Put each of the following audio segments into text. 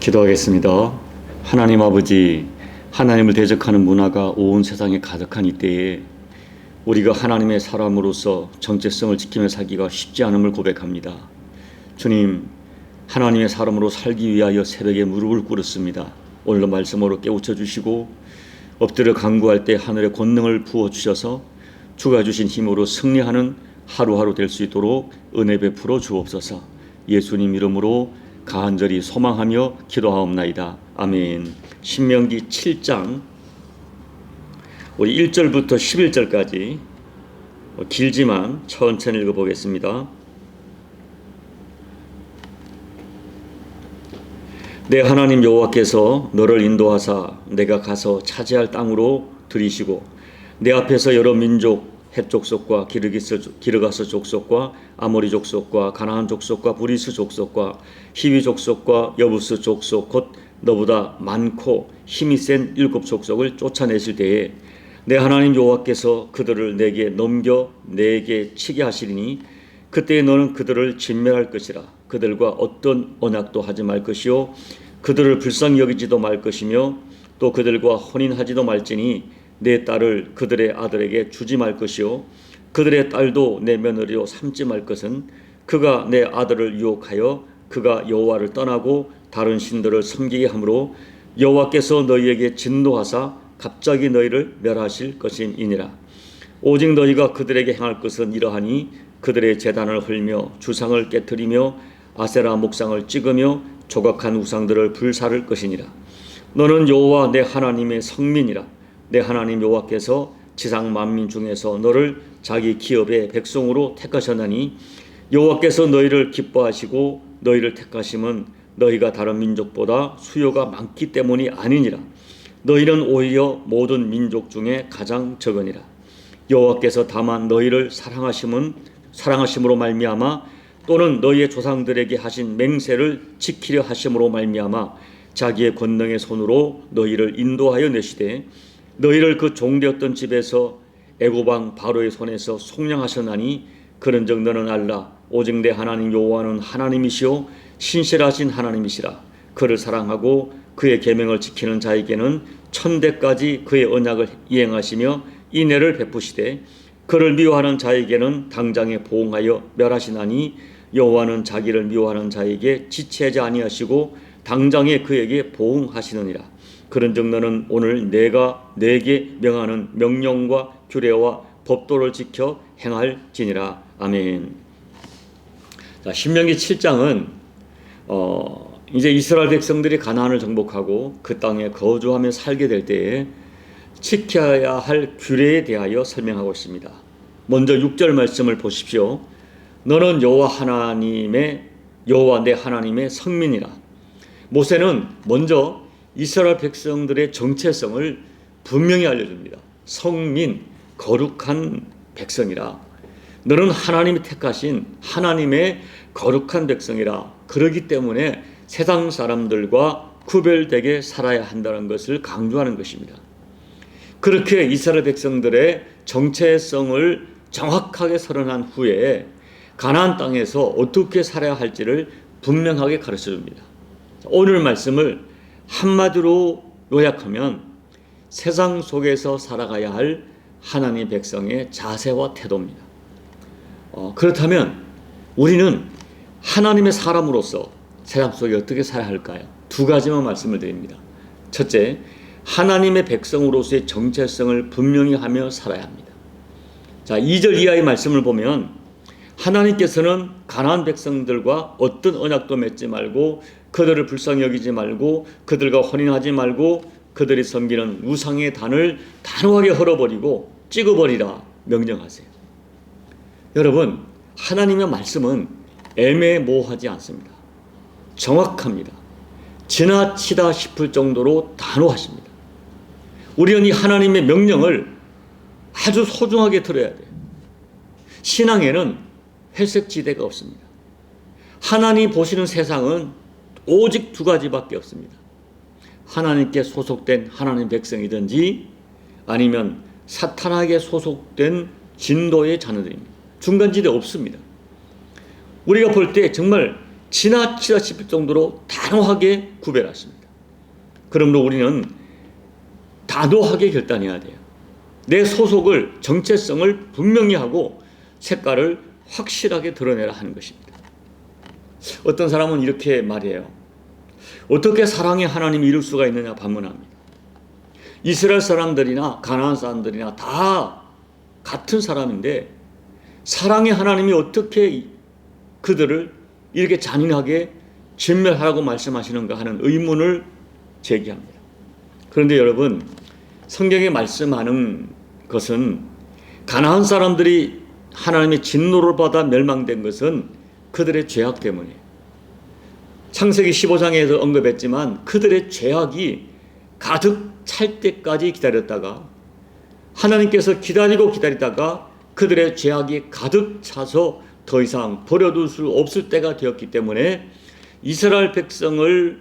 기도하겠습니다. 하나님 아버지, 하나님을 대적하는 문화가 온 세상에 가득한 이때에 우리가 하나님의 사람으로서 정체성을 지키며 살기가 쉽지 않음을 고백합니다. 주님, 하나님의 사람으로 살기 위하여 새벽에 무릎을 꿇었습니다. 오늘도 말씀으로 깨우쳐 주시고 엎드려 간구할 때 하늘의 권능을 부어주셔서 주가 주신 힘으로 승리하는 하루하루 될 수 있도록 은혜 베풀어 주옵소서. 예수님 이름으로 간절히 소망하며 기도하옵나이다. 아멘. 신명기 7장 우리 1절부터 11절까지 길지만 천천히 읽어보겠습니다. 내 하나님 여호와께서 너를 인도하사 내가 가서 차지할 땅으로 들이시고 내 앞에서 여러 민족 헷 족속과 기르가스 족속과 아모리 족속과 가나안 족속과 브리스 족속과 히위 족속과 여부스 족속 곧 너보다 많고 힘이 센 7 족속을 쫓아내실 때에 내 하나님 여호와께서 그들을 내게 넘겨 내게 치게 하시리니 그때에 너는 그들을 진멸할 것이라. 그들과 어떤 언약도 하지 말 것이요 그들을 불쌍히 여기지도 말 것이며 또 그들과 혼인하지도 말지니 내 딸을 그들의 아들에게 주지 말 것이요 그들의 딸도 내 며느리로 삼지 말 것은 그가 내 아들을 유혹하여 그가 여호와를 떠나고 다른 신들을 섬기게 하므로 여호와께서 너희에게 진노하사 갑자기 너희를 멸하실 것임이니라. 오직 너희가 그들에게 행할 것은 이러하니 그들의 제단을 헐며 주상을 깨뜨리며 아세라 목상을 찍으며 조각한 우상들을 불사를 것이니라. 너는 여호와 내 하나님의 성민이라. 내 하나님 여호와께서 지상 만민 중에서 너를 자기 기업의 백성으로 택하셨나니 여호와께서 너희를 기뻐하시고 너희를 택하심은 너희가 다른 민족보다 수요가 많기 때문이 아니니라. 너희는 오히려 모든 민족 중에 가장 적으니라. 여호와께서 다만 너희를 사랑하심으로 말미암아 또는 너희의 조상들에게 하신 맹세를 지키려 하심으로 말미암아 자기의 권능의 손으로 너희를 인도하여 내시되 너희를 그 종되었던 집에서 애굽 왕 바로의 손에서 속량하셨나니 그런즉 너는 알라. 오직 내 하나님 여호와는 하나님이시오 신실하신 하나님이시라. 그를 사랑하고 그의 계명을 지키는 자에게는 천대까지 그의 언약을 이행하시며 인애를 베푸시되 그를 미워하는 자에게는 당장에 보응하여 멸하시나니 여호와는 자기를 미워하는 자에게 지체하지 아니하시고 당장에 그에게 보응하시느니라. 그런즉 너는 오늘 내가 내게 명하는 명령과 규례와 법도를 지켜 행할지니라. 아멘. 자, 신명기 7장은 이제 이스라엘 백성들이 가나안을 정복하고 그 땅에 거주하며 살게 될 때에 지켜야 할 규례에 대하여 설명하고 있습니다. 먼저 6절 말씀을 보십시오. 너는 여호와 내 하나님의 성민이라. 모세는 먼저 이스라엘 백성들의 정체성을 분명히 알려줍니다. 성민, 거룩한 백성이라. 너는 하나님이 택하신 하나님의 거룩한 백성이라. 그러기 때문에 세상 사람들과 구별되게 살아야 한다는 것을 강조하는 것입니다. 그렇게 이스라엘 백성들의 정체성을 정확하게 설명한 후에 가나안 땅에서 어떻게 살아야 할지를 분명하게 가르쳐줍니다. 오늘 말씀을 한마디로 요약하면 세상 속에서 살아가야 할 하나님 백성의 자세와 태도입니다. 그렇다면 우리는 하나님의 사람으로서 세상 속에 어떻게 살아야 할까요? 두 가지만 말씀을 드립니다. 첫째, 하나님의 백성으로서의 정체성을 분명히 하며 살아야 합니다. 자, 2절 이하의 말씀을 보면 하나님께서는 가나안 백성들과 어떤 언약도 맺지 말고 그들을 불쌍히 여기지 말고 그들과 혼인하지 말고 그들이 섬기는 우상의 단을 단호하게 헐어버리고 찍어버리라 명령하세요. 여러분, 하나님의 말씀은 애매모호하지 않습니다. 정확합니다. 지나치다 싶을 정도로 단호하십니다. 우리는 이 하나님의 명령을 아주 소중하게 들어야 돼요. 신앙에는 회색지대가 없습니다. 하나님 보시는 세상은 오직 두 가지밖에 없습니다. 하나님께 소속된 하나님 백성이든지 아니면 사탄에게 소속된 진도의 자녀들입니다. 중간지대 없습니다. 우리가 볼 때 정말 지나치다 싶을 정도로 단호하게 구별하십니다. 그러므로 우리는 단호하게 결단해야 돼요. 내 소속을, 정체성을 분명히 하고 색깔을 확실하게 드러내라 하는 것입니다. 어떤 사람은 이렇게 말해요. 어떻게 사랑의 하나님이 이룰 수가 있느냐 반문합니다. 이스라엘 사람들이나 가나안 사람들이나 다 같은 사람인데 사랑의 하나님이 어떻게 그들을 이렇게 잔인하게 진멸하라고 말씀하시는가 하는 의문을 제기합니다. 그런데 여러분, 성경에 말씀하는 것은 가나안 사람들이 하나님의 진노를 받아 멸망된 것은 그들의 죄악 때문이에요. 창세기 15장에서 언급했지만 그들의 죄악이 가득 찰 때까지 기다렸다가 하나님께서 기다리다가 그들의 죄악이 가득 차서 더 이상 버려둘 수 없을 때가 되었기 때문에 이스라엘 백성을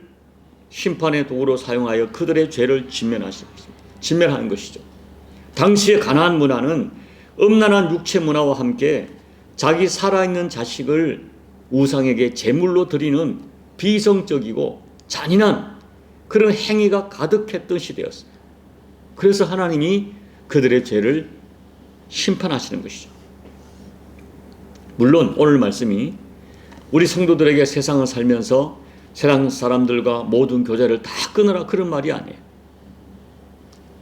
심판의 도구로 사용하여 그들의 죄를 진멸하는 것이죠. 당시의 가나안 문화는 음란한 육체 문화와 함께 자기 살아있는 자식을 우상에게 제물로 드리는 비성적이고 잔인한 그런 행위가 가득했던 시대였습니다. 그래서 하나님이 그들의 죄를 심판하시는 것이죠. 물론 오늘 말씀이 우리 성도들에게 세상을 살면서 세상 사람들과 모든 교제를 다 끊으라 그런 말이 아니에요.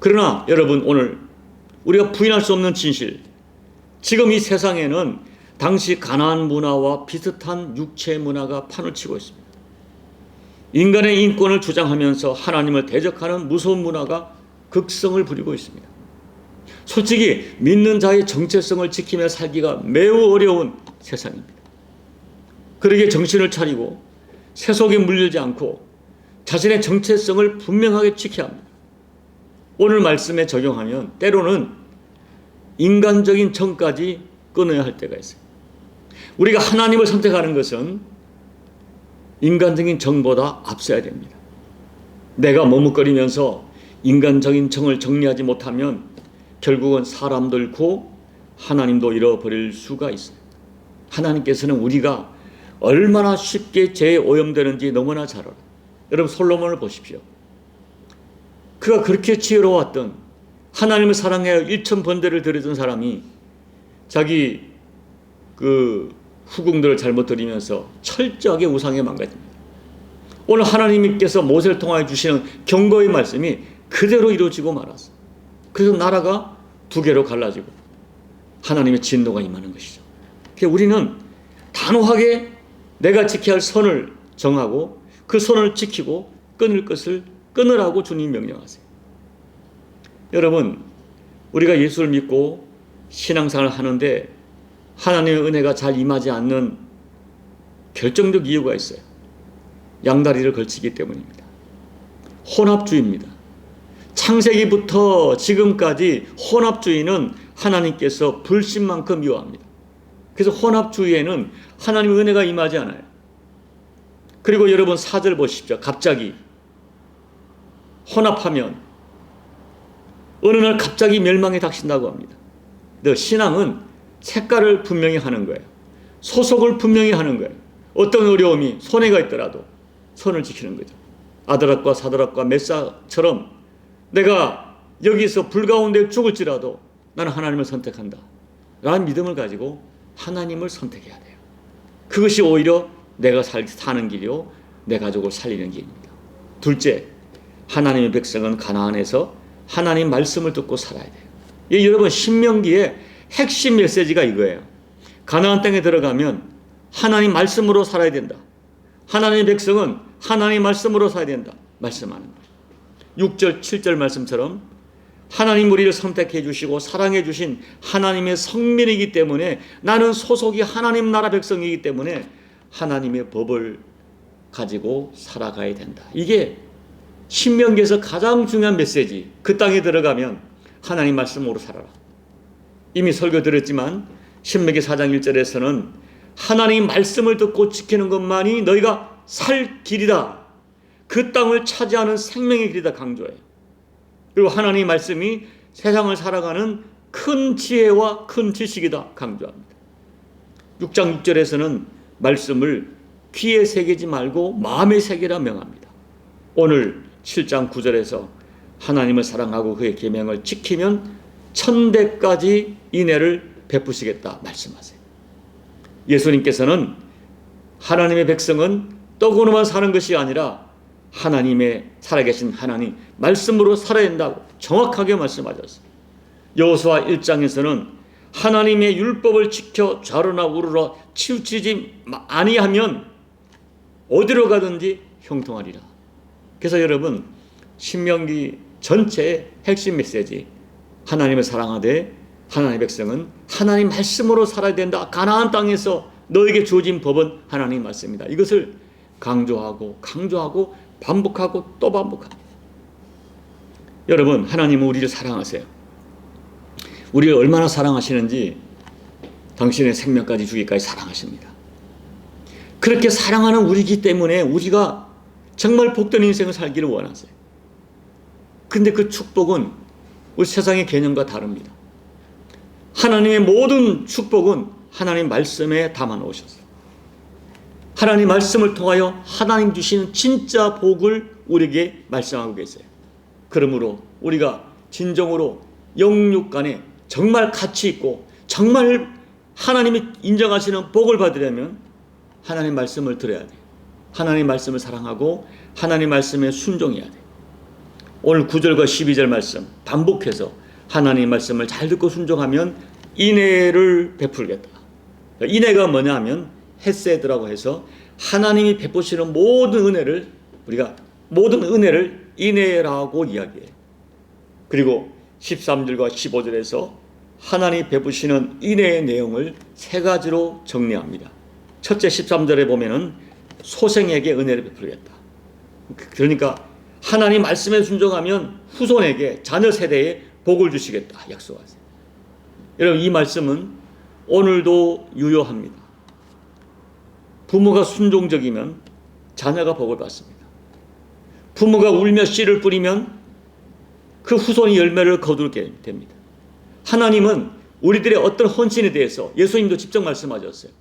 그러나 여러분, 오늘 우리가 부인할 수 없는 진실, 지금 이 세상에는 당시 가나안 문화와 비슷한 육체 문화가 판을 치고 있습니다. 인간의 인권을 주장하면서 하나님을 대적하는 무서운 문화가 극성을 부리고 있습니다. 솔직히 믿는 자의 정체성을 지키며 살기가 매우 어려운 세상입니다. 그러기에 정신을 차리고 세속에 물들지 않고 자신의 정체성을 분명하게 지켜야 합니다. 오늘 말씀에 적용하면 때로는 인간적인 정까지 끊어야 할 때가 있어요. 우리가 하나님을 선택하는 것은 인간적인 정보다 앞서야 됩니다. 내가 머뭇거리면서 인간적인 정을 정리하지 못하면 결국은 사람도 잃고 하나님도 잃어버릴 수가 있어요. 하나님께서는 우리가 얼마나 쉽게 죄에 오염되는지 너무나 잘 알아요. 여러분, 솔로몬을 보십시오. 그가 그렇게 지혜로웠던, 하나님을 사랑하여 1000번대를 드리던 사람이 자기 그 후궁들을 잘못 드리면서 철저하게 우상에 망가집니다. 오늘 하나님께서 모세를 통하여 주시는 경고의 말씀이 그대로 이루어지고 말았어요. 그래서 나라가 두 개로 갈라지고 하나님의 진노가 임하는 것이죠. 그래서 우리는 단호하게 내가 지켜야 할 선을 정하고 그 선을 지키고 끊을 것을 끊으라고 주님 명령하세요. 여러분, 우리가 예수를 믿고 신앙생활을 하는데 하나님의 은혜가 잘 임하지 않는 결정적 이유가 있어요. 양다리를 걸치기 때문입니다. 혼합주의입니다. 창세기부터 지금까지 혼합주의는 하나님께서 불신만큼 미워합니다. 그래서 혼합주의에는 하나님의 은혜가 임하지 않아요. 그리고 여러분 4절 보십시오. 갑자기 혼합하면 어느 날 갑자기 멸망에 닥친다고 합니다. 신앙은 색깔을 분명히 하는 거예요. 소속을 분명히 하는 거예요. 어떤 어려움이 손해가 있더라도 선을 지키는 거죠. 아드락과 사드락과 메사처럼 내가 여기서 불 가운데 죽을지라도 나는 하나님을 선택한다 라는 믿음을 가지고 하나님을 선택해야 돼요. 그것이 오히려 내가 사는 길이요, 내 가족을 살리는 길입니다. 둘째, 하나님의 백성은 가나안에서 하나님 말씀을 듣고 살아야 돼요. 여러분, 신명기의 핵심 메시지가 이거예요. 가나안 땅에 들어가면 하나님 말씀으로 살아야 된다. 하나님의 백성은 하나님 말씀으로 살아야 된다. 말씀하는 거예요. 6절, 7절 말씀처럼 하나님 우리를 선택해 주시고 사랑해 주신 하나님의 성민이기 때문에 나는 소속이 하나님 나라 백성이기 때문에 하나님의 법을 가지고 살아가야 된다. 이게 신명기에서 가장 중요한 메시지. 그 땅에 들어가면 하나님 말씀으로 살아라. 이미 설교 드렸지만 신명기 4장 1절에서는 하나님 말씀을 듣고 지키는 것만이 너희가 살 길이다. 그 땅을 차지하는 생명의 길이다 강조해요. 그리고 하나님 말씀이 세상을 살아가는 큰 지혜와 큰 지식이다 강조합니다. 6장 6절에서는 말씀을 귀에 새기지 말고 마음에 새기라 명합니다. 오늘 7장 9절에서 하나님을 사랑하고 그의 계명을 지키면 1000배까지 인애를 베푸시겠다 말씀하세요. 예수님께서는 하나님의 백성은 떡으로만 사는 것이 아니라 하나님의 살아계신 하나님 말씀으로 살아야 된다고 정확하게 말씀하셨어요. 여호수아 1장에서는 하나님의 율법을 지켜 좌로나 우로로 치우치지 아니하면 어디로 가든지 형통하리라. 그래서 여러분, 신명기 전체의 핵심 메시지, 하나님을 사랑하되 하나님의 백성은 하나님 말씀으로 살아야 된다. 가나안 땅에서 너에게 주어진 법은 하나님 말씀이다. 이것을 강조하고 반복하고 또 반복합니다. 여러분, 하나님은 우리를 사랑하세요. 우리를 얼마나 사랑하시는지 당신의 생명까지 주기까지 사랑하십니다. 그렇게 사랑하는 우리이기 때문에 우리가 정말 복된 인생을 살기를 원하세요. 그런데 그 축복은 우리 세상의 개념과 다릅니다. 하나님의 모든 축복은 하나님 말씀에 담아 놓으셨어요. 하나님 말씀을 통하여 하나님 주시는 진짜 복을 우리에게 말씀하고 계세요. 그러므로 우리가 진정으로 영육 간에 정말 가치 있고 정말 하나님이 인정하시는 복을 받으려면 하나님 말씀을 들어야 돼요. 하나님 말씀을 사랑하고 하나님 말씀에 순종해야 돼요. 오늘 9절과 12절 말씀 반복해서 하나님 말씀을 잘 듣고 순종하면 인애를 베풀겠다. 인애가 뭐냐 하면 헤세드라고 해서 하나님이 베푸시는 모든 은혜를 우리가 모든 은혜를 인애라고 이야기해요. 그리고 13절과 15절에서 하나님이 베푸시는 인애의 내용을 세 가지로 정리합니다. 첫째 13절에 보면은 소생에게 은혜를 베풀겠다. 그러니까 하나님 말씀에 순종하면 후손에게 자녀 세대에 복을 주시겠다 약속하세요. 여러분, 이 말씀은 오늘도 유효합니다. 부모가 순종적이면 자녀가 복을 받습니다. 부모가 울며 씨를 뿌리면 그 후손이 열매를 거두게 됩니다. 하나님은 우리들의 어떤 헌신에 대해서 예수님도 직접 말씀하셨어요.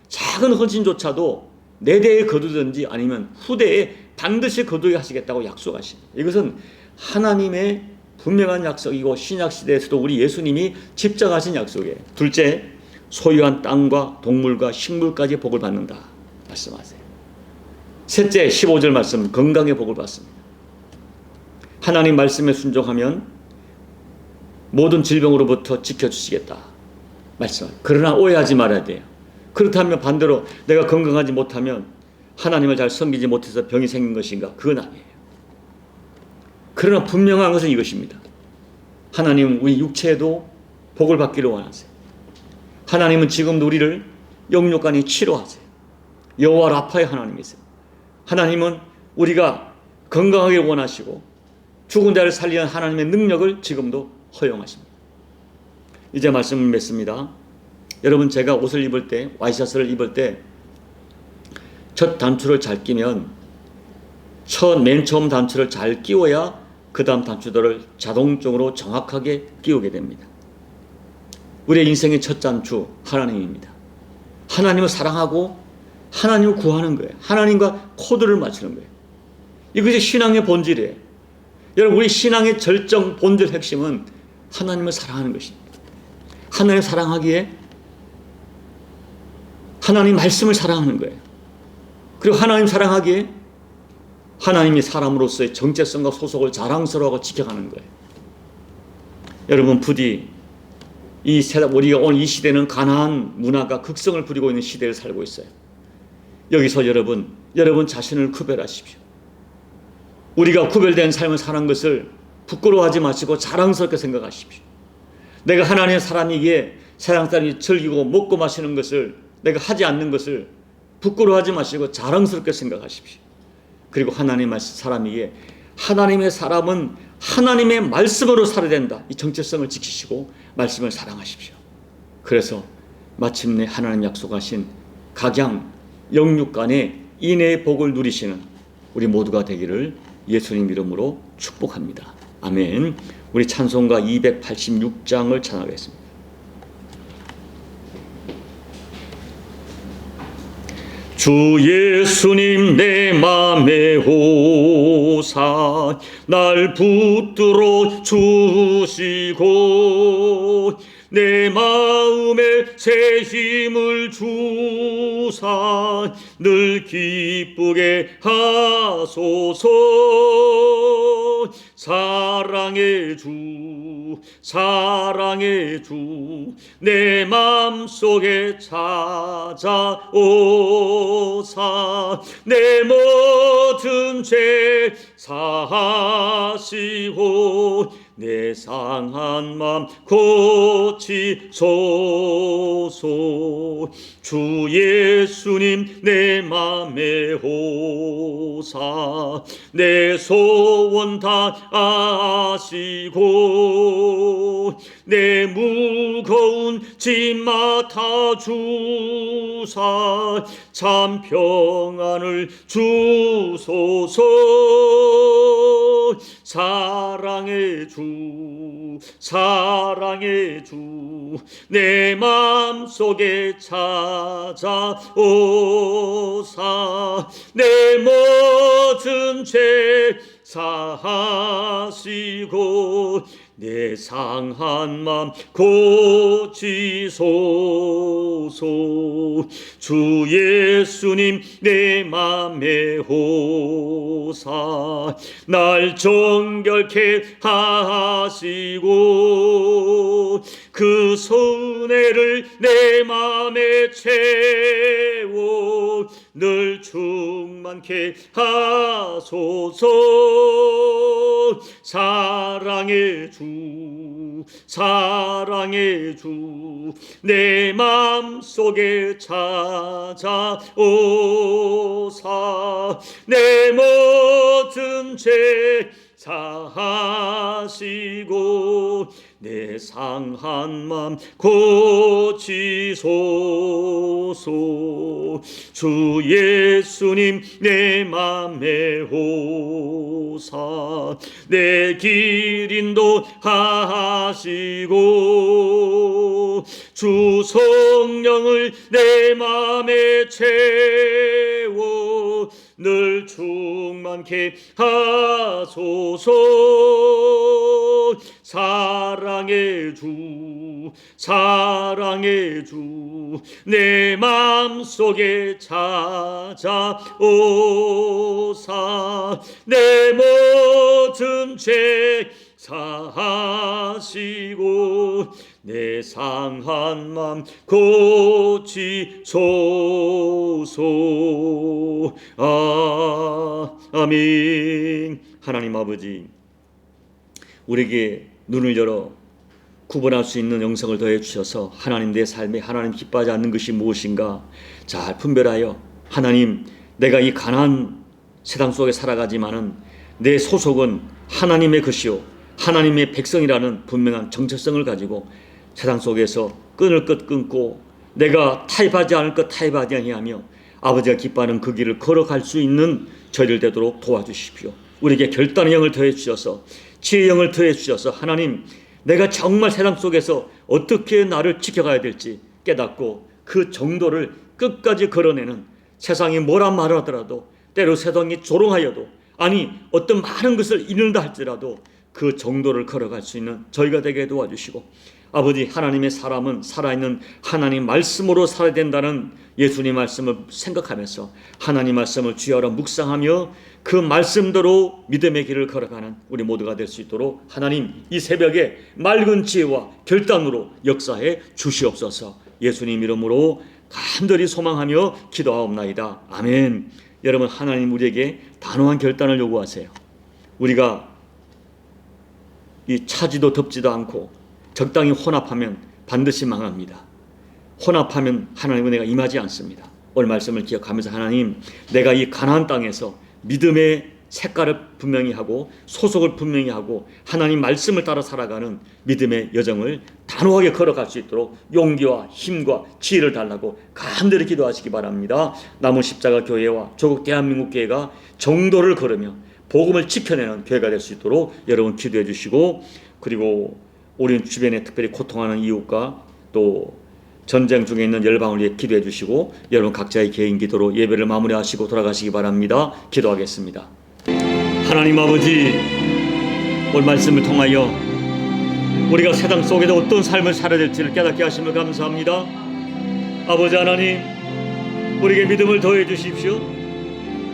작은 헌신조차도 내 대에 거두든지 아니면 후대에 반드시 거두게 하시겠다고 약속하십니다. 이것은 하나님의 분명한 약속이고 신약시대에서도 우리 예수님이 집정하신 약속이에요. 둘째, 소유한 땅과 동물과 식물까지 복을 받는다 말씀하세요. 셋째 15절 말씀, 건강의 복을 받습니다. 하나님 말씀에 순종하면 모든 질병으로부터 지켜주시겠다 말씀하세요. 그러나 오해하지 말아야 돼요. 그렇다면 반대로 내가 건강하지 못하면 하나님을 잘 섬기지 못해서 병이 생긴 것인가? 그건 아니에요. 그러나 분명한 것은 이것입니다. 하나님은 우리 육체에도 복을 받기를 원하세요. 하나님은 지금도 우리를 영육간에 치료하세요. 여호와 라파의 하나님이세요. 하나님은 우리가 건강하게 원하시고 죽은 자를 살리는 하나님의 능력을 지금도 허용하십니다. 이제 말씀을 맺습니다. 여러분, 제가 옷을 입을 때, 와이셔츠를 입을 때 첫 단추를 잘 끼면 맨 처음 단추를 잘 끼워야 그 다음 단추들을 자동적으로 정확하게 끼우게 됩니다. 우리의 인생의 첫 단추 하나님입니다. 하나님을 사랑하고 하나님을 구하는 거예요. 하나님과 코드를 맞추는 거예요. 이것이 신앙의 본질이에요. 여러분, 우리 신앙의 절정 본질 핵심은 하나님을 사랑하는 것입니다. 하나님을 사랑하기에 하나님 말씀을 사랑하는 거예요. 그리고 하나님 사랑하기에 하나님이 사람으로서의 정체성과 소속을 자랑스러워하고 지켜가는 거예요. 여러분, 부디 우리가 오늘 이 시대는 가나안 문화가 극성을 부리고 있는 시대를 살고 있어요. 여기서 여러분 자신을 구별하십시오. 우리가 구별된 삶을 사는 것을 부끄러워하지 마시고 자랑스럽게 생각하십시오. 내가 하나님의 사람이기에 세상 사람이 즐기고 먹고 마시는 것을 내가 하지 않는 것을 부끄러워하지 마시고 자랑스럽게 생각하십시오. 그리고 하나님의 사람이기에 하나님의 사람은 하나님의 말씀으로 살아야 된다. 이 정체성을 지키시고 말씀을 사랑하십시오. 그래서 마침내 하나님 약속하신 각양 영육간의 인애의 복을 누리시는 우리 모두가 되기를 예수님 이름으로 축복합니다. 아멘. 우리 찬송가 286장을 찬양하겠습니다. 주 예수님 내 맘에 오사 날 붙들어 주시고 내 마음에 새 힘을 주사 늘 기쁘게 하소서. 사랑의 주 사랑의 주 내 맘속에 찾아오사 내 모든 죄 사하시고 내 상한 맘 고치소서. 주 예수님 내 맘에 오사 내 소원 다 아시고 내 무거운 짐 맡아주사 참 평안을 주소서. 사랑의 주 사랑의 주 내 맘속에 찾아오사 내 모든 죄 사하시고 내 상한 맘 고치소서. 주 예수님 내 맘에 오사 날 정결케 하시고 그 손해를 내 맘에 채워 늘 충만케 하소서. 사랑의 주 사랑의 주 내 맘속에 찾아오사 내 모든 죄 사하시고 내 상한 맘 고치소서. 주 예수님 내 맘에 오사 내 길 인도하시고 주 성령을 내 맘에 채워 늘 충만케 하소서. 사랑의 주 사랑의 주 내 맘속에 찾아오사 내 모든 죄 사하시고 내 상한 맘 고치소서. 아멘. 하나님 아버지, 우리에게 눈을 열어 구분할 수 있는 영성을 더해 주셔서 하나님 내 삶에 하나님 기뻐하지 않는 것이 무엇인가 잘 분별하여 하나님 내가 이 가난한 세상 속에 살아가지만은 내 소속은 하나님의 것이요 하나님의 백성이라는 분명한 정체성을 가지고 세상 속에서 끊을 것 끊고 내가 타협하지 않을 것 타협하지 아니하며 아버지가 기뻐하는 그 길을 걸어갈 수 있는 저희들 되도록 도와주십시오. 우리에게 결단의 영을 더해 주셔서 지혜의 영을 더해 주셔서 하나님 내가 정말 세상 속에서 어떻게 나를 지켜가야 될지 깨닫고 그 정도를 끝까지 걸어내는 세상이 뭐라 말하더라도 때로 세상이 조롱하여도 아니 어떤 많은 것을 잃는다 할지라도 그 정도를 걸어갈 수 있는 저희가 되게 도와주시고 아버지 하나님의 사람은 살아있는 하나님 말씀으로 살아야 된다는 예수님 말씀을 생각하면서 하나님 말씀을 주여라 묵상하며 그 말씀대로 믿음의 길을 걸어가는 우리 모두가 될 수 있도록 하나님 이 새벽에 맑은 지혜와 결단으로 역사해 주시옵소서. 예수님 이름으로 간절히 소망하며 기도하옵나이다. 아멘. 여러분 하나님 우리에게 단호한 결단을 요구하세요. 우리가 이 차지도 덥지도 않고 적당히 혼합하면 반드시 망합니다. 혼합하면 하나님의 은혜가 임하지 않습니다. 오늘 말씀을 기억하면서 하나님 내가 이 가나안 땅에서 믿음의 색깔을 분명히 하고 소속을 분명히 하고 하나님 말씀을 따라 살아가는 믿음의 여정을 단호하게 걸어갈 수 있도록 용기와 힘과 지혜를 달라고 간절히 기도하시기 바랍니다. 남은 십자가 교회와 조국 대한민국 교회가 정도를 걸으며 복음을 지켜내는 교회가 될 수 있도록 여러분 기도해 주시고 그리고 우리 주변에 특별히 고통하는 이웃과 또 전쟁 중에 있는 열방을 위해 기도해 주시고 여러분 각자의 개인 기도로 예배를 마무리하시고 돌아가시기 바랍니다. 기도하겠습니다. 하나님 아버지, 오늘 말씀을 통하여 우리가 세상 속에서 어떤 삶을 살아야 될지를 깨닫게 하심을 감사합니다. 아버지 하나님, 우리에게 믿음을 더해 주십시오.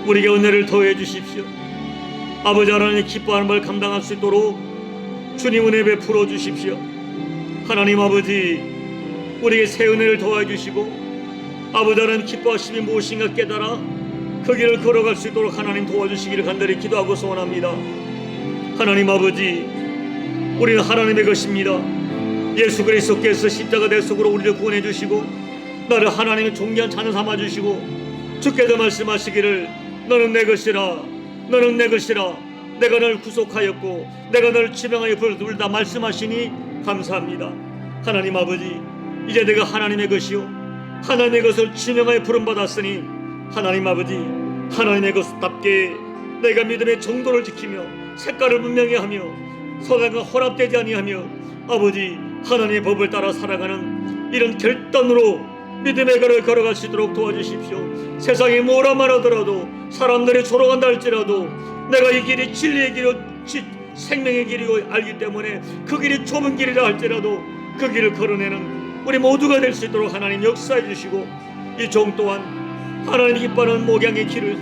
우리에게 은혜를 더해 주십시오. 아버지 하나님, 기뻐하는 걸 감당할 수 있도록 주님 은혜 베풀어 주십시오. 하나님 아버지, 우리에게 새 은혜를 더해 주시고 아버지 하나님, 기뻐하심이 무엇인가 깨달아 그 길을 걸어갈 수 있도록 하나님 도와주시기를 간절히 기도하고 소원합니다. 하나님 아버지, 우리는 하나님의 것입니다. 예수 그리스도께서 십자가 대속으로 우리를 구원해 주시고 나를 하나님의 존귀한 자녀 삼아 주시고 주께서 말씀하시기를 너는 내 것이라, 너는 내 것이라, 내가 너를 구속하였고 내가 너를 지명하여 부르다 말씀하시니 감사합니다. 하나님 아버지, 이제 내가 하나님의 것이요 하나님의 것을 지명하여 부름받았으니 하나님 아버지, 하나님의 것답게 내가 믿음의 정도를 지키며 색깔을 분명히 하며 서당과 혼합되지 아니하며 아버지 하나님의 법을 따라 살아가는 이런 결단으로 믿음의 걸을 걸어갈 수 있도록 도와주십시오. 세상이 뭐라 말하더라도 사람들이 조롱한다 할지라도 내가 이 길이 진리의 길이요 생명의 길이고 알기 때문에 그 길이 좁은 길이라 할지라도 그 길을 걸어내는 우리 모두가 될 수 있도록 하나님 역사해 주시고 이 종 또한 하나님 기뻐하는 목양의 길을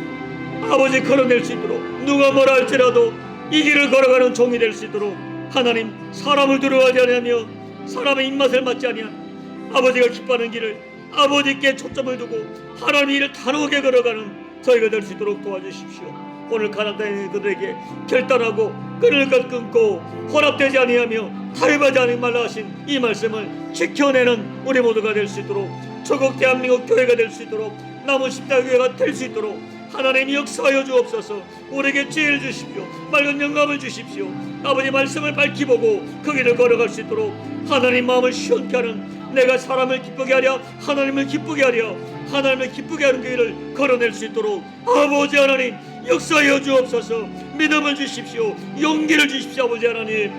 아버지 걸어낼 수 있도록 누가 뭐라 할지라도 이 길을 걸어가는 종이 될 수 있도록 하나님, 사람을 두려워하지 아니하며 사람의 입맛을 맞지 아니한 아버지가 기뻐하는 길을 아버지께 초점을 두고 하나님의 일을 단호하게 걸어가는 저희가 될 수 있도록 도와주십시오. 오늘 가난한 그들에게 결단하고 끊을 것 끊고 혼합되지 아니하며 타협하지 않으 말라 하신 이 말씀을 지켜내는 우리 모두가 될 수 있도록 조국 대한민국 교회가 될 수 있도록 남은 십자교회가 될 수 있도록 하나님이 역사하여 주옵소서. 우리에게 지혜를 주십시오. 맑은 영감을 주십시오. 아버지 말씀을 밝히 보고 그 길을 걸어갈 수 있도록 하나님 마음을 시원케 하는, 내가 사람을 기쁘게 하랴 하나님을 기쁘게 하랴 하나님을 기쁘게 하는 그 길을 걸어낼 수 있도록 아버지 하나님 역사하여 주옵소서. 믿음을 주십시오. 용기를 주십시오. 아버지 하나님,